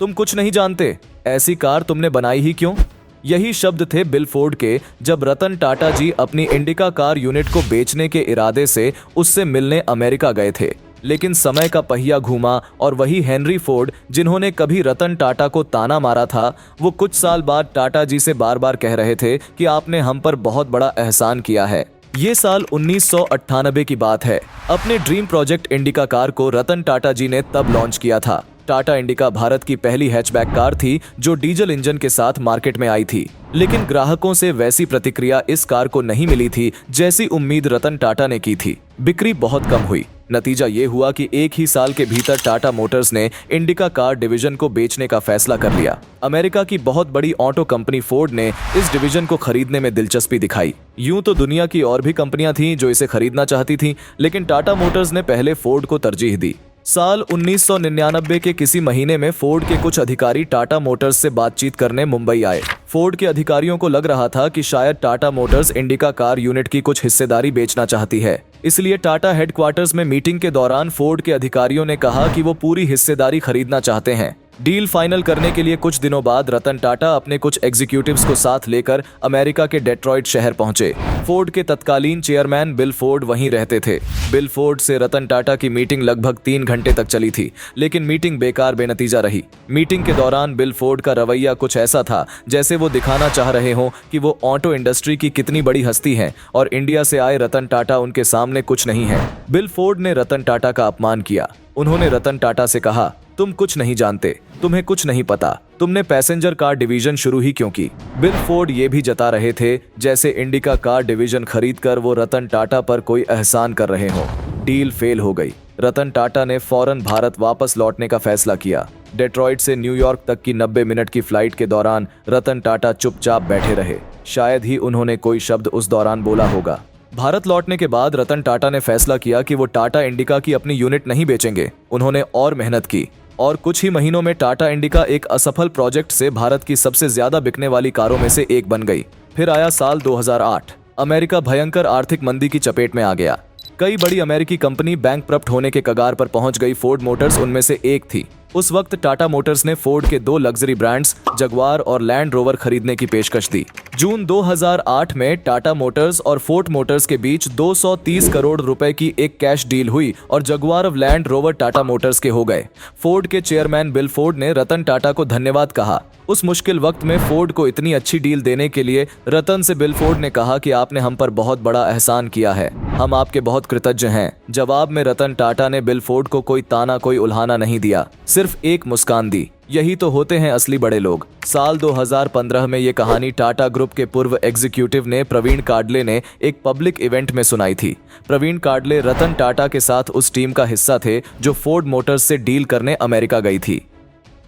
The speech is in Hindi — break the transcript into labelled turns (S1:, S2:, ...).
S1: तुम कुछ नहीं जानते, ऐसी कार तुमने बनाई ही क्यों। यही शब्द थे बिल फोर्ड के जब रतन टाटा जी अपनी इंडिका कार यूनिट को बेचने के इरादे से उससे मिलने अमेरिका गए थे। लेकिन समय का पहिया घूमा और वही हेनरी फोर्ड जिन्होंने कभी रतन टाटा को ताना मारा था, वो कुछ साल बाद टाटा जी से बार बार कह रहे थे कि आपने हम पर बहुत बड़ा एहसान किया है। ये साल 1998 की बात है। अपने ड्रीम प्रोजेक्ट इंडिका कार को रतन टाटा जी ने तब लॉन्च किया था। टाटा इंडिका भारत की पहली हैचबैक कार थी जो डीजल इंजन के साथ मार्केट में आई थी। लेकिन ग्राहकों से वैसी प्रतिक्रिया इस कार को नहीं मिली थी जैसी उम्मीद रतन टाटा ने की थी। बिक्री बहुत कम हुई। नतीजा ये हुआ कि एक ही साल के भीतर टाटा मोटर्स ने इंडिका कार डिवीजन को बेचने का फैसला कर लिया। अमेरिका की बहुत बड़ी ऑटो कंपनी फोर्ड ने इस डिवीजन को खरीदने में दिलचस्पी दिखाई। यूं तो दुनिया की और भी कंपनियां थीं जो इसे खरीदना चाहती थीं, लेकिन टाटा मोटर्स ने पहले फोर्ड को तरजीह दी। साल 1999 के किसी महीने में फोर्ड के कुछ अधिकारी टाटा मोटर्स से बातचीत करने मुंबई आए। फोर्ड के अधिकारियों को लग रहा था कि शायद Tata Motors indica car unit की कुछ हिस्सेदारी बेचना चाहती है। इसलिए टाटा हेडक्वार्टर्स में मीटिंग के दौरान फोर्ड के अधिकारियों ने कहा कि वो पूरी हिस्सेदारी खरीदना चाहते हैं। डील फाइनल करने के लिए कुछ दिनों बाद रतन टाटा अपने कुछ एग्जीक्यूटिव्स को साथ लेकर अमेरिका के डेट्रॉइट शहर पहुंचे। फोर्ड के तत्कालीन चेयरमैन बिल फोर्ड वहीं रहते थे। बिल फोर्ड से रतन टाटा की मीटिंग लगभग 3 घंटे तक चली थी, लेकिन मीटिंग बेकार बेनतीजा रही। मीटिंग के दौरान बिल फोर्ड का रवैया कुछ ऐसा था जैसे वो दिखाना चाह रहे हों कि वो ऑटो इंडस्ट्री की कितनी बड़ी हस्ती हैं और इंडिया से आए रतन टाटा उनके सामने कुछ नहीं है। बिल फोर्ड ने रतन टाटा का अपमान किया। उन्होंने रतन टाटा से कहा, तुम कुछ नहीं जानते, तुम्हें कुछ नहीं पता, तुमने पैसेंजर कार डिवीजन शुरू ही क्यों की। बिल फोर्ड ये भी जता रहे थे जैसे इंडिका कार डिवीजन खरीदकर वो रतन टाटा पर कोई एहसान कर रहे हों। डील फेल हो गई। रतन टाटा ने फौरन भारत वापस लौटने का फैसला किया। डेट्रॉइट से न्यूयॉर्क तक की 90 मिनट की फ्लाइट के दौरान रतन टाटा चुपचाप बैठे रहे। शायद ही उन्होंने कोई शब्द उस दौरान बोला होगा। भारत लौटने के बाद रतन टाटा ने फैसला किया कि वो टाटा इंडिका की अपनी यूनिट नहीं बेचेंगे। उन्होंने और मेहनत की और कुछ ही महीनों में टाटा इंडिका एक असफल प्रोजेक्ट से भारत की सबसे ज्यादा बिकने वाली कारों में से एक बन गई। फिर आया साल 2008। अमेरिका भयंकर आर्थिक मंदी की चपेट में आ गया। कई बड़ी अमेरिकी कंपनी बैंकक्रप्ट होने के कगार पर पहुंच गई। फोर्ड मोटर्स उनमें से एक थी। उस वक्त टाटा मोटर्स ने फोर्ड के 2 लग्जरी ब्रांड्स जगुआर और लैंड रोवर खरीदने की पेशकश दी। जून 2008 में टाटा मोटर्स और फोर्ड मोटर्स के बीच 230 करोड़ रुपए की एक कैश डील हुई और जगुआर और लैंड रोवर टाटा मोटर्स के हो गए। फोर्ड के चेयरमैन बिल फोर्ड ने रतन टाटा को धन्यवाद कहा। उस मुश्किल वक्त में फोर्ड को इतनी अच्छी डील देने के लिए रतन से बिल फोर्ड ने कहा कि आपने हम पर बहुत बड़ा एहसान किया है, हम आपके बहुत कृतज्ञ हैं। जवाब में रतन टाटा ने बिल फोर्ड को कोई ताना कोई उल्हाना नहीं दिया, सिर्फ एक मुस्कान दी। यही तो होते हैं असली बड़े लोग। साल 2015 में ये कहानी टाटा ग्रुप के पूर्व एग्जीक्यूटिव ने प्रवीण काडले ने एक पब्लिक इवेंट में सुनाई थी। प्रवीण काडले रतन टाटा के साथ उस टीम का हिस्सा थे जो फोर्ड मोटर्स से डील करने अमेरिका गई थी।